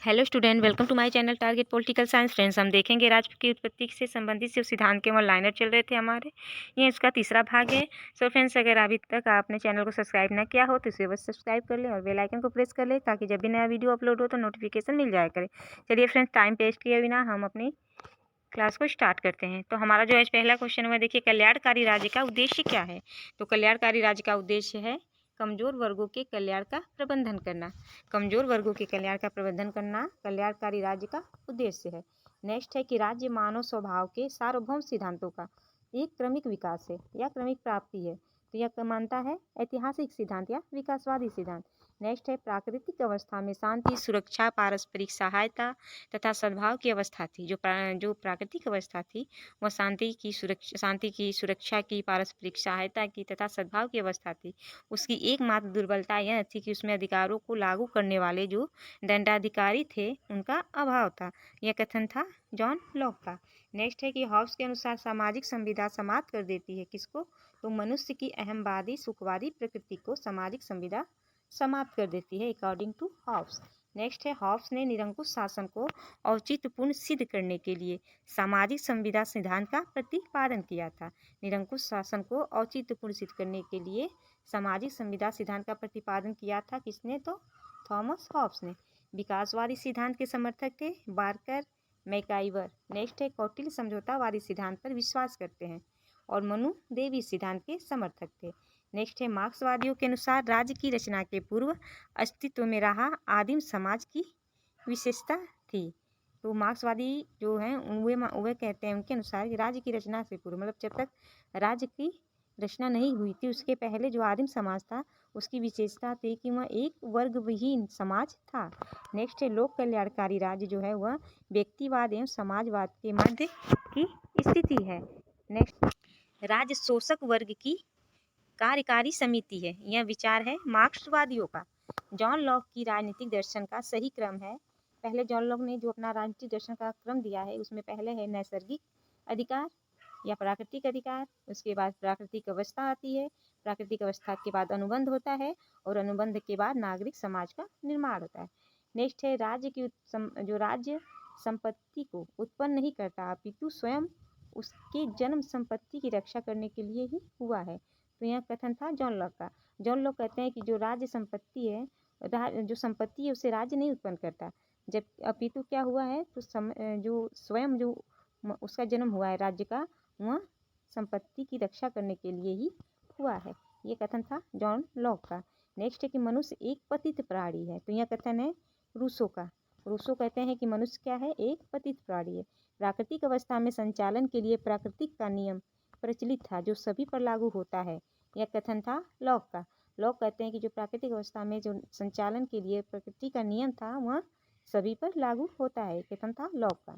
Hello student, welcome to my channel target political science. Friends, हम देखेंगे राज्य की उत्पत्ति से संबंधित जो सिद्धांत के वन लाइनर चल रहे थे हमारे, ये इसका तीसरा भाग है। सो फ्रेंड्स, अगर अभी तक आपने चैनल को सब्सक्राइब ना किया हो तो इसे बस सब्सक्राइब कर ले और बेल आइकन को प्रेस कर ले, ताकि जब भी नया वीडियो अपलोड हो तो नोटिफिकेशन मिल जाया करे। चलिए फ्रेंड्स, टाइम वेस्ट किए बिना हम अपनी क्लास को स्टार्ट करते हैं। तो हमारा जो आज पहला क्वेश्चन हुआ, देखिए, कल्याणकारी राज्य का उद्देश्य क्या है। तो कल्याणकारी राज्य का उद्देश्य है कमजोर वर्गों के कल्याण का प्रबंधन करना। कमजोर वर्गों के कल्याण का प्रबंधन करना कल्याणकारी राज्य का उद्देश्य है। नेक्स्ट है कि राज्य मानव स्वभाव के सार्वभौम सिद्धांतों का एक क्रमिक विकास है या क्रमिक प्राप्ति है। तो यह मानता है ऐतिहासिक सिद्धांत या विकासवादी सिद्धांत। नेक्स्ट है प्राकृतिक अवस्था में शांति, सुरक्षा, पारस्परिक सहायता तथा सद्भाव की अवस्था थी। जो प्राकृतिक अवस्था थी वह शांति की, सुरक्षा की, पारस्परिक सहायता की तथा सद्भाव की अवस्था थी। उसकी एकमात्र दुर्बलता यह थी कि उसमें अधिकारों को लागू करने वाले जो दंडाधिकारी थे उनका अभाव था। यह कथन था जॉन लॉक का। नेक्स्ट है कि हॉब्स के अनुसार सामाजिक संविदा समाप्त कर देती है। किसको? तो मनुष्य की अहमवादी सुखवादी प्रकृति को सामाजिक संविदा समाप्त कर देती है, अकॉर्डिंग टू हॉब्स। नेक्स्ट है, हॉब्स ने निरंकुश शासन को औचित्यपूर्ण सिद्ध करने के लिए सामाजिक संविदा सिद्धांत का प्रतिपादन किया था। निरंकुश शासन को औचित्यपूर्ण सिद्ध करने के लिए सामाजिक संविदा सिद्धांत का प्रतिपादन किया था। किसने? तो थॉमस हॉब्स ने। विकासवादी सिद्धांत के समर्थक थे बार्कर, मैकाइवर। नेक्स्ट है, कौटिल्य समझौतावादी सिद्धांत पर विश्वास करते हैं और मनु देवी सिद्धांत के समर्थक थे। नेक्स्ट है, मार्क्सवादियों के अनुसार राज्य की रचना के पूर्व अस्तित्व में रहा आदिम समाज की विशेषता थी। तो मार्क्सवादी जो हैं वे कहते हैं उनके अनुसार कि राज्य की रचना से पूर्व, मतलब जब तक राज्य की रचना नहीं हुई थी उसके पहले जो आदिम समाज था उसकी विशेषता थी कि वह एक वर्ग विहीन समाज था। नेक्स्ट है, लोक कल्याणकारी राज्य जो है वह व्यक्तिवाद एवं समाजवाद के मध्य की स्थिति है। नेक्स्ट, राज्य शोषक वर्ग की कार्यकारी समिति है। यह विचार है मार्क्सवादियों का। जॉन लॉक की राजनीतिक दर्शन का सही क्रम है। पहले जॉन लॉक ने जो अपना राजनीतिक दर्शन का क्रम दिया है उसमें पहले है नैसर्गिक अधिकार या प्राकृतिक अधिकार, उसके बाद प्राकृतिक अवस्था आती है, प्राकृतिक अवस्था के बाद अनुबंध होता है और अनुबंध के बाद नागरिक समाज का निर्माण होता है। नेक्स्ट है, राज्य की जो राज्य संपत्ति को उत्पन्न नहीं करता अपितु स्वयं उसके जन्म संपत्ति की रक्षा करने के लिए ही हुआ है। तो यह कथन था जॉन लॉक का। जॉन लॉक कहते हैं कि जो राज्य संपत्ति है, जो संपत्ति है उसे राज्य नहीं उत्पन्न करता, जब अपितु क्या हुआ है तो जो स्वयं जो उसका जन्म हुआ है राज्य का, वह संपत्ति की रक्षा करने के लिए ही हुआ है। ये कथन था जॉन लॉक का। नेक्स्ट है कि मनुष्य एक पतित प्राणी है। तो यह कथन है रूसो का। रूसो कहते हैं कि मनुष्य क्या है? एक पतित प्राणी है। प्राकृतिक अवस्था में संचालन के लिए प्राकृतिक का नियम प्रचलित था जो सभी पर लागू होता है। यह कथन था लॉक का। लॉक कहते हैं कि जो प्राकृतिक अवस्था में जो संचालन के लिए प्रकृति का नियम था वह सभी पर लागू होता है। कथन था लॉक का।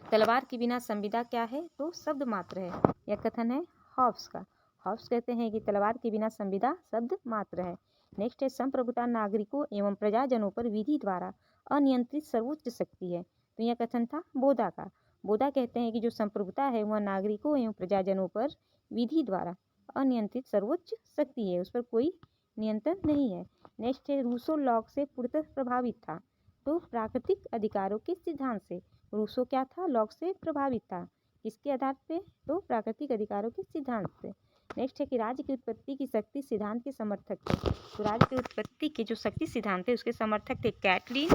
तलवार के बिना संविदा क्या है? तो शब्द मात्र है। यह कथन है हॉब्स का। हॉब्स कहते हैं कि तलवार के बिना संविदा शब्द मात्र है। नेक्स्ट है, संप्रभुता नागरिकों एवं प्रजाजनों पर विधि द्वारा अनियंत्रित सर्वोच्च शक्ति है। तो यह कथन था बोधा का। बोधा कहते हैं कि जो संप्रभुता है वह नागरिकों एवं प्रजाजनों पर विधि द्वारा अनियंत्रित सर्वोच्च शक्ति है, उस पर कोई नियंत्रण नहीं है। नेक्स्ट है, रूसो लॉक से पूर्णतः प्रभावित था। तो प्राकृतिक अधिकारों के सिद्धांत से। रूसो क्या था? लॉक से प्रभावित था। किसके आधार पे? तो प्राकृतिक अधिकारों के सिद्धांत से। नेक्स्ट है कि राज्य की उत्पत्ति की शक्ति सिद्धांत के समर्थक थे। तो राज्य की उत्पत्ति के जो शक्ति सिद्धांत थे उसके समर्थक थे कैटलिन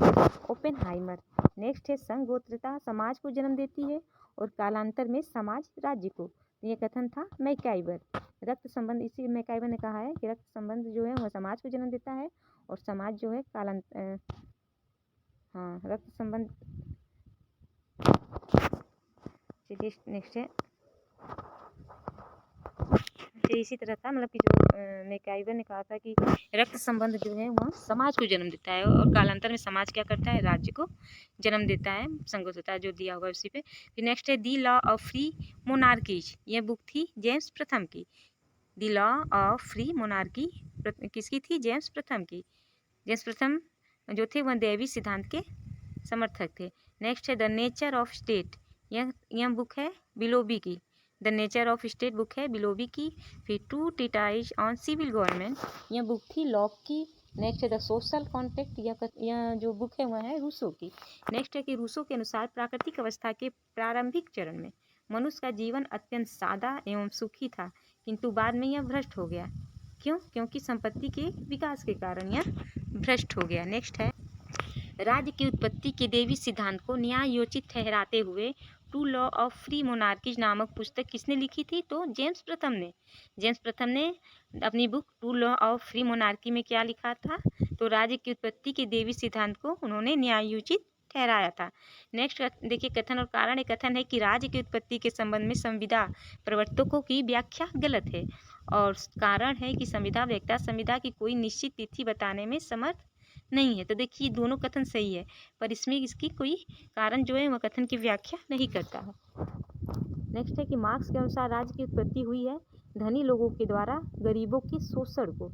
ओपेनहाइमर। नेक्स्ट है, संगोत्रता समाज को जन्म देती है और कालांतर में समाज राज्य को। ये कथन था मैकाइवर। रक्त संबंध, इसी मैकाइवर ने कहा है कि रक्त संबंध जो है वह समाज को जन्म देता है और समाज जो है रक्त संबंध। चलिए नेक्स्ट है, इसी तरह था, मतलब कि जो मैकाइवर ने कहा था कि रक्त संबंध जो है वह समाज को जन्म देता है और कालांतर में समाज क्या करता है? राज्य को जन्म देता है। संगोत्रता जो दिया हुआ है उसी पे। फिर नेक्स्ट है, the law of free monarchies. यह बुक थी जेम्स प्रथम की। The law of free monarchy किसकी थी? जेम्स प्रथम की। जेम्स प्रथम जो थे वह दैवी सिद्धांत के समर्थक थे। नेक्स्ट है, द नेचर ऑफ स्टेट। यह बुक है बिलोबी की। The nature of state book है बिलोबी की। फिर two treatise on civil government, यह बुक थी लॉक की। नेक्स्ट है द सोशल कॉन्ट्रैक्ट, यह जो बुक है वह है रूसो की। नेक्स्ट है कि रूसो के अनुसार प्राकृतिक अवस्था के प्रारंभिक चरण में मनुष्य का जीवन अत्यंत सादा एवं सुखी था, किंतु बाद में यह भ्रष्ट हो गया। क्यों? क्योंकि संपत्ति के विकास के कारण यह भ्रष्ट हो गया। नेक्स्ट है राज्य की उत्पत्ति के देवी सिद्धांत को न्यायोचित ठहराते हुए two law of free monarchies नामक पुस्तक किसने लिखी थी? तो जेम्स प्रथम ने। जेम्स प्रथम ने अपनी book two law of free monarchy में क्या लिखा था? तो राज्य की उत्पत्ति के देवी सिद्धांत को उन्होंने न्यायोचित ठहराया था। नेक्स्ट देखिए कथन और कारण। एक कथन है कि राज्य की उत्पत्ति के संबंध में संविदा प्रवर्तकों की व्याख्या गलत है, और कारण है कि संविदा वक्ता संविदा की कोई निश्चित तिथि बताने में समर्थ नहीं है। तो देखिए दोनों कथन सही है, पर इसमें इसकी कोई कारण जो है वह कथन की व्याख्या नहीं करता है। नेक्स्ट है कि मार्क्स के अनुसार राज्य की उत्पत्ति हुई है धनी लोगों के द्वारा गरीबों के शोषण को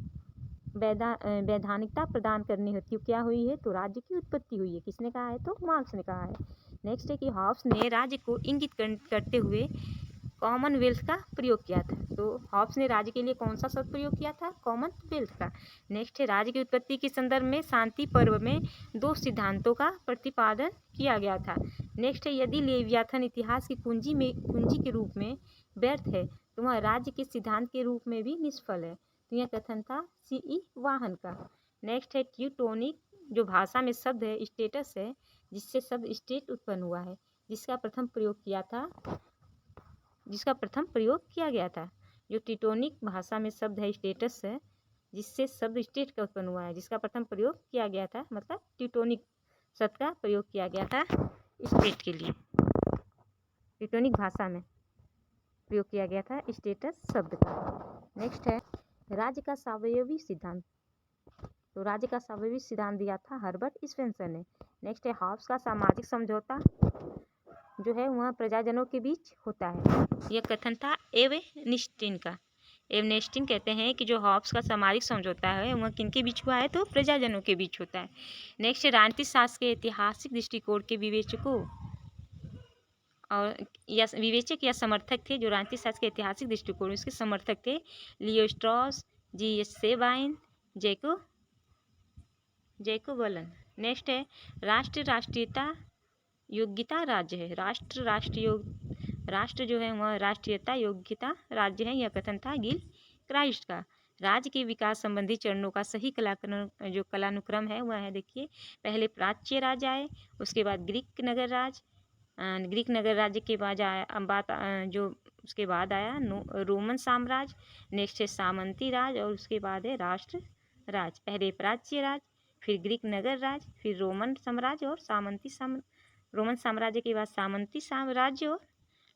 वैधानिकता प्रदान करनी हेतु क्या हुई है? तो राज्य की उत्पत्ति हुई है। किसने कहा है? तो मार्क्स ने कहा है। नेक्स्ट है कि हॉब्स ने राज्य को इंगित करते हुए कॉमनवेल्थ का प्रयोग किया था। तो हॉब्स ने राज्य के लिए कौन सा शब्द प्रयोग किया था? कॉमनवेल्थ का। नेक्स्ट है राज्य की उत्पत्ति के संदर्भ में शांति पर्व में दो सिद्धांतों का प्रतिपादन किया गया था। नेक्स्ट है यदि लेवियाथन इतिहास की कुंजी के रूप में व्यर्थ है तो वह राज्य के सिद्धांत के रूप में भी निष्फल है। तो यह कथन था C.E. वाहन का। नेक्स्ट है ट्यूटोनिक, जो भाषा में शब्द है स्टेटस है, जिससे शब्द स्टेट उत्पन्न हुआ है, जिसका प्रथम प्रयोग किया गया था। जो टिटोनिक भाषा में शब्द है स्टेटस है, जिससे शब्द स्टेट का उत्पन्न हुआ है, जिसका प्रथम प्रयोग किया गया था, मतलब टिटोनिक शब्द का प्रयोग किया गया था स्टेट के लिए। टिटोनिक भाषा में प्रयोग किया गया था स्टेटस शब्द का। नेक्स्ट है राज्य का सावयवी सिद्धांत। तो राज्य का सावयवी सिद्धांत दिया था हर्बर्ट स्पेंसर ने। नेक्स्ट है हॉब्स का सामाजिक समझौता जो है वह प्रजाजनों के बीच होता है। यह कथन था एवनेस्टीन का। एवनेस्टीन कहते हैं कि जो हॉब्स का सामाजिक समझौता है वह किनके बीच हुआ है? तो प्रजाजनों के बीच होता है। नेक्स्ट राजनीतिक शास्त्र के ऐतिहासिक दृष्टिकोण के विवेचकों और विवेचक या समर्थक थे। जो राजनीतिक शास्त्र के ऐतिहासिक दृष्टिकोण उसके समर्थक थे लियो स्ट्रॉस, G.S. सेबाइन, जैकोबलन। नेक्स्ट है राष्ट्रीयता योग्यता राज्य है। राष्ट्र जो है वह राष्ट्रीयता योग्यता राज्य है। यह कथन था गिल क्राइस्ट का। राज्य के विकास संबंधी चरणों का सही कलानुक्रम है वह है, देखिए पहले प्राच्य राज्य आए, उसके बाद ग्रीक नगर राज्य के बाद उसके बाद आया रोमन साम्राज्य। नेक्स्ट है सामंती राज, और उसके बाद है राष्ट्र राज। पहले प्राच्य राज, फिर ग्रीक नगर राज, फिर रोमन साम्राज्य और रोमन साम्राज्य के बाद सामंती साम्राज्य, और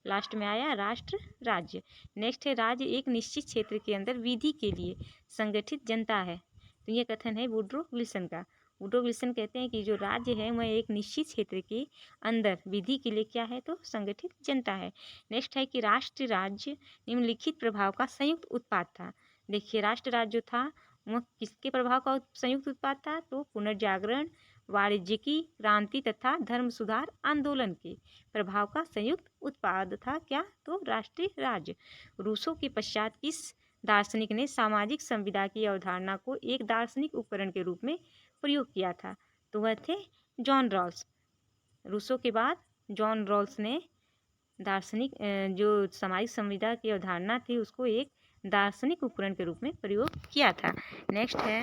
लास्ट में आया राष्ट्र राज्य। नेक्स्ट है राज्य एक निश्चित क्षेत्र के अंदर विधि के लिए संगठित जनता है। तो ये कथन है वुड्रो विल्सन का। वुड्रो विल्सन कहते हैं कि जो राज्य है वह एक निश्चित क्षेत्र के अंदर विधि के लिए क्या है? तो संगठित जनता है। नेक्स्ट है कि राष्ट्र राज्य निम्नलिखित प्रभाव का संयुक्त उत्पाद था। देखिए राष्ट्र राज्य जो था वह किसके प्रभाव का संयुक्त उत्पाद था? तो पुनर्जागरण, वाणिज्यिकी क्रांति तथा धर्म सुधार आंदोलन के प्रभाव का संयुक्त उत्पाद था क्या? तो राष्ट्रीय राज्य। रूसो के पश्चात किस दार्शनिक ने सामाजिक संविदा की अवधारणा को एक दार्शनिक उपकरण के रूप में प्रयोग किया था? तो वह थे जॉन रॉल्स। रूसो के बाद जॉन रॉल्स ने दार्शनिक जो सामाजिक संविदा की अवधारणा थी उसको एक दार्शनिक उपकरण के रूप में प्रयोग किया था। नेक्स्ट है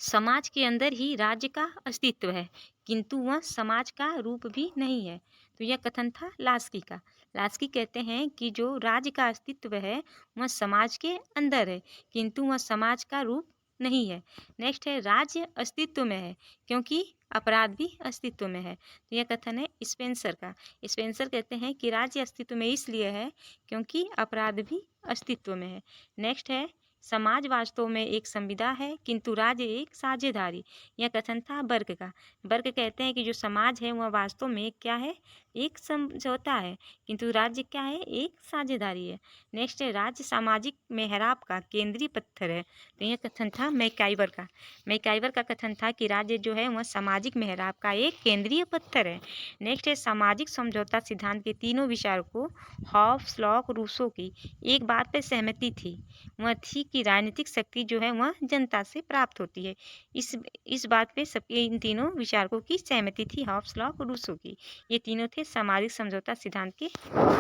समाज के अंदर ही राज्य का अस्तित्व है, किंतु वह समाज का रूप भी नहीं है। तो यह कथन था लास्की का। लास्की कहते हैं कि जो राज्य का अस्तित्व है वह समाज के अंदर है, किंतु वह समाज का रूप नहीं है। नेक्स्ट है राज्य अस्तित्व में है क्योंकि अपराध भी अस्तित्व में है। तो यह कथन है स्पेंसर का। स्पेंसर कहते हैं कि राज्य अस्तित्व में इसलिए है क्योंकि अपराध भी अस्तित्व में है। नेक्स्ट है समाज वास्तव में एक संविदा है किंतु राज्य एक साझेदारी। यह कथन था बर्ग का। बर्ग कहते हैं कि जो समाज है वह वास्तव में क्या है? एक समझौता है, किंतु राज्य क्या है? एक साझेदारी है। नेक्स्ट है राज्य सामाजिक मेहराब का केंद्रीय पत्थर है। तो यह कथन था मैकाइवर का। मैकाइवर का कथन था कि राज्य जो है वह सामाजिक मेहराब का एक केंद्रीय पत्थर है। नेक्स्ट है सामाजिक समझौता सिद्धांत के तीनों विचारकों हॉब्स, लॉक, रूसो की एक बात पर सहमति थी, वह थी कि राजनीतिक शक्ति जो है वह जनता से प्राप्त होती है। इस बात पे सबके इन तीनों विचारकों की सहमति थी, हॉब्स, लॉक और रूसो की। ये तीनों थे सामाजिक समझौता सिद्धांत के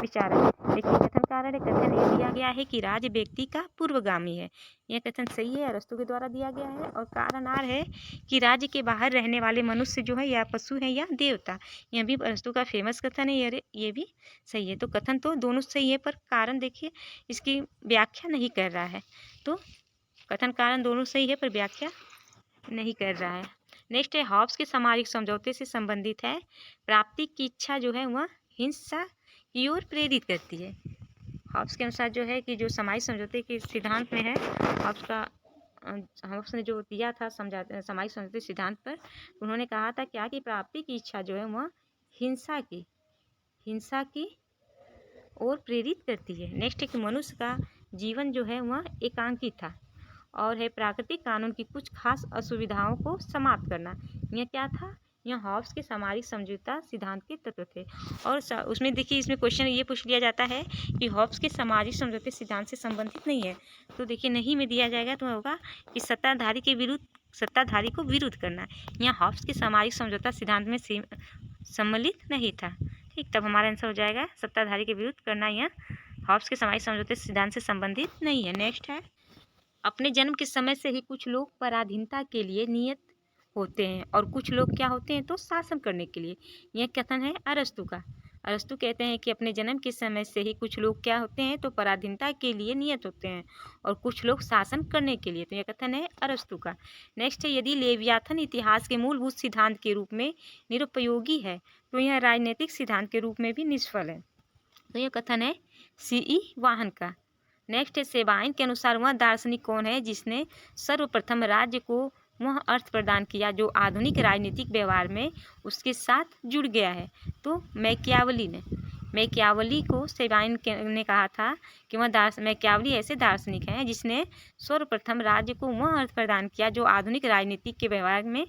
विचारक। देखिए कथन कारण कथन ये दिया गया है कि राज्य व्यक्ति का पूर्वगामी है। यह कथन सही है, अरस्तु के द्वारा दिया गया है। और कारण आर है कि राज्य के बाहर रहने वाले मनुष्य जो है या पशु है या देवता, यह भी अरस्तु का फेमस कथन है। ये भी सही है। तो कथन तो दोनों सही है, पर कारण देखिए इसकी व्याख्या नहीं कर रहा है। तो कथन कारण दोनों सही है पर व्याख्या नहीं कर रहा है। नेक्स्ट है हॉब्स के सामाजिक समझौते से संबंधित है। प्राप्ति की इच्छा जो है वह हिंसा की ओर प्रेरित करती है। हॉब्स के अनुसार जो है कि जो सामाजिक समझौते के सिद्धांत में है, हॉब्स ने जो दिया था सामाजिक समझौते सिद्धांत पर, उन्होंने कहा था क्या कि प्राप्ति की इच्छा जो है वह हिंसा की ओर प्रेरित करती है। नेक्स्ट है कि मनुष्य का जीवन जो है वह एकांकी था और है प्राकृतिक कानून की कुछ खास असुविधाओं को समाप्त करना। यह क्या था? यह हॉब्स के सामाजिक समझौता सिद्धांत के तत्व थे। और उसमें देखिए इसमें क्वेश्चन ये पूछ लिया जाता है कि हॉब्स के सामाजिक समझौते सिद्धांत से संबंधित नहीं है, तो देखिए नहीं में दिया जाएगा तो होगा कि सत्ताधारी को विरुद्ध करना। यह हॉब्स के सामाजिक समझौता सिद्धांत में सम्मिलित नहीं था। ठीक, तब हमारा आंसर हो जाएगा सत्ताधारी के विरुद्ध करना, यह हॉब्स के सामाजिक समझौते सिद्धांत से संबंधित नहीं है। नेक्स्ट है अपने जन्म के समय से ही कुछ लोग पराधीनता के लिए नियत होते हैं और कुछ लोग क्या होते हैं तो शासन करने के लिए। यह कथन है अरस्तु का। अरस्तु कहते हैं कि अपने जन्म के समय से ही कुछ लोग क्या होते हैं तो पराधीनता के लिए नियत होते हैं और कुछ लोग शासन करने के लिए। तो यह कथन है अरस्तु का। नेक्स्ट है यदि लेवियाथन इतिहास के मूलभूत सिद्धांत के रूप में निरुपयोगी है तो यह राजनीतिक सिद्धांत के रूप में भी निष्फल है। तो यह कथन है C.E. वाहन का। नेक्स्ट है सेबाइन के अनुसार वह दार्शनिक कौन है जिसने सर्वप्रथम राज्य को वह अर्थ प्रदान किया जो आधुनिक राजनीतिक व्यवहार में उसके साथ जुड़ गया है। तो मैकियावली ने। मैकियावली को सेबाइन ने कहा था कि वह मैकियावली ऐसे दार्शनिक हैं जिसने सर्वप्रथम राज्य को वह अर्थ प्रदान किया जो आधुनिक राजनीतिक के व्यवहार में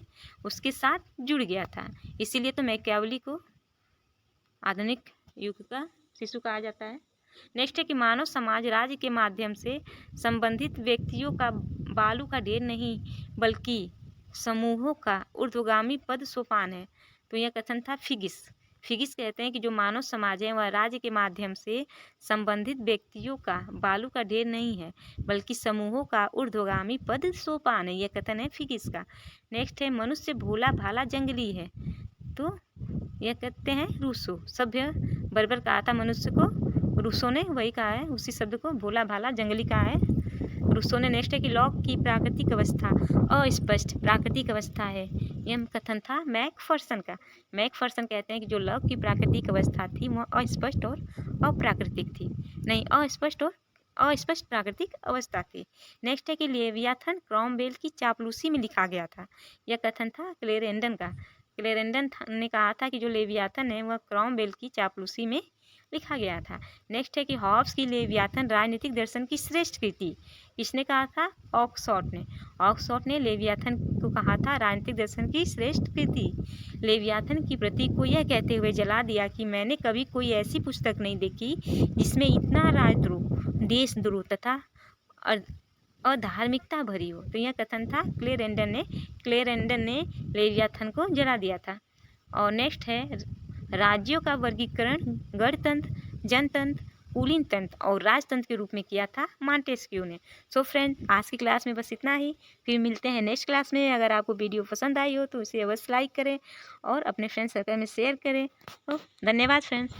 उसके साथ जुड़ गया था। इसीलिए तो मैकियावली को आधुनिक युग का शिशु कहा जाता है। नेक्स्ट है कि मानव समाज राज्य के माध्यम से संबंधित व्यक्तियों का बालू का ढेर नहीं बल्कि समूहों का ऊर्ध्वगामी पद सोपान है। तो यह कथन था फिगिस कहते हैं कि जो मानव समाज है वह राज्य के माध्यम से संबंधित व्यक्तियों का बालू का ढेर नहीं है बल्कि समूहों का ऊर्ध्वगामी पद सोपान है। यह कथन है फिगिस का। नेक्स्ट है मनुष्य भोला भाला जंगली है। तो यह कहते हैं रूसो। सभ्य बर्बर कहा था मनुष्य को, रूसो ने वही कहा है, उसी शब्द को भोला भाला जंगली कहा है रूसो ने। नेक्स्ट है कि लॉक की प्राकृतिक अवस्था अस्पष्ट प्राकृतिक अवस्था है। यह कथन था मैकफर्सन का। मैकफर्सन कहते हैं कि जो लॉक की प्राकृतिक अवस्था थी वह अस्पष्ट और अप्राकृतिक थी, नहीं अस्पष्ट और अस्पष्ट प्राकृतिक अवस्था थी। नेक्स्ट है कि लेवियाथन क्रॉमवेल की चापलूसी में लिखा गया था। यह कथन था क्लेरेंडन का। क्लेरेंडन ने कहा था कि जो लेवियाथन है वह क्रॉमवेल की चापलूसी में लिखा गया था। नेक्स्ट है कि हॉब्स की लेवियाथन राजनीतिक दर्शन की श्रेष्ठ कृति किसने कहा था? ऑक्सफोर्ड ने लेवियाथन को कहा था राजनीतिक दर्शन की श्रेष्ठ कृति। लेवियाथन की प्रति को यह कहते हुए जला दिया कि मैंने कभी कोई ऐसी पुस्तक नहीं देखी जिसमें इतना राजद्रोह, देशद्रोह तथा अधार्मिकता भरी हो। तो यह कथन था क्लेरेंडन ने लेवियाथन को जला दिया था। और नेक्स्ट है राज्यों का वर्गीकरण गणतंत्र, जनतंत्र, कुलीन तंत्र और राजतंत्र के रूप में किया था मॉन्टेस्क्यू ने। सो फ्रेंड, आज की क्लास में बस इतना ही। फिर मिलते हैं नेक्स्ट क्लास में। अगर आपको वीडियो पसंद आई हो तो इसे अवश्य लाइक करें और अपने फ्रेंड सर्कल में शेयर करें। तो धन्यवाद फ्रेंड्स।